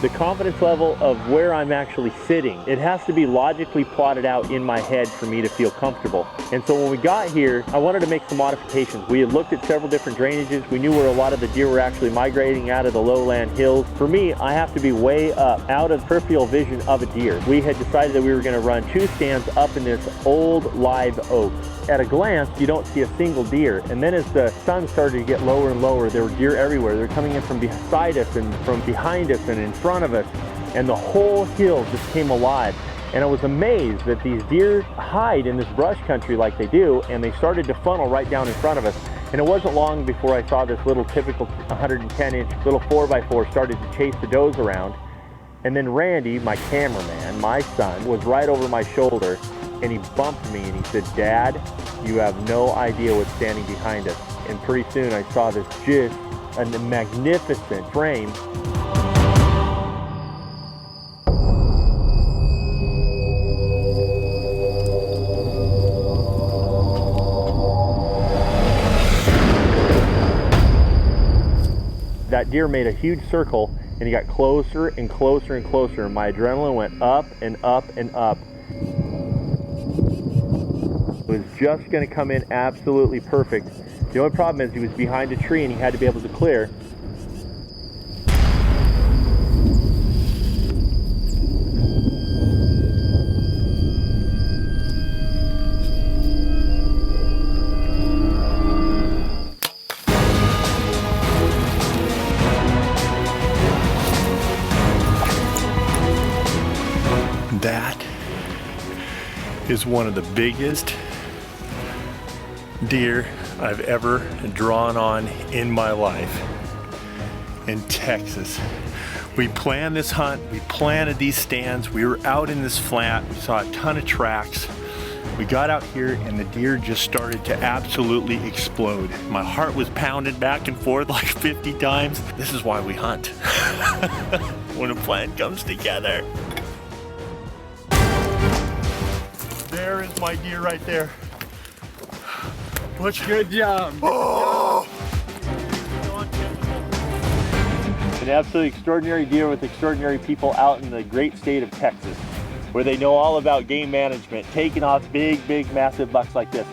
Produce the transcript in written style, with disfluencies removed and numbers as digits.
the confidence level of where I'm actually sitting. It has to be logically plotted out in my head for me to feel comfortable. And so when we got here, I wanted to make some modifications. We had looked at several different drainages. We knew where a lot of the deer were actually migrating out of the lowland hills. For me, I have to be way up, out of peripheral vision of a deer. We had decided that we were going to run 2 stands up in this old live oak. At a glance, you don't see a single deer. And then as the sun started to get lower and lower, there were deer everywhere. They're coming in from beside us and from behind us and in front of us. And the whole hill just came alive. And I was amazed that these deer hide in this brush country like they do, and they started to funnel right down in front of us. And it wasn't long before I saw this little typical 110-inch little 4x4 started to chase the does around. And then Randy, my cameraman, my son, was right over my shoulder, and he bumped me and he said, "Dad, you have no idea what's standing behind us." And pretty soon I saw this just a magnificent frame. That deer made a huge circle and he got closer and closer and closer, and my adrenaline went up and up and up. It was just going to come in absolutely perfect. The only problem is he was behind a tree and he had to be able to clear. That is one of the biggest deer I've ever drawn on in my life in Texas. We planned this hunt, we planted these stands, we were out in this flat, we saw a ton of tracks. We got out here and the deer just started to absolutely explode. My heart was pounding back and forth like 50 times. This is why we hunt. When a plan comes together. There is my deer right there. Good job. Oh! An absolutely extraordinary deer with extraordinary people out in the great state of Texas, where they know all about game management, taking off big, massive bucks like this.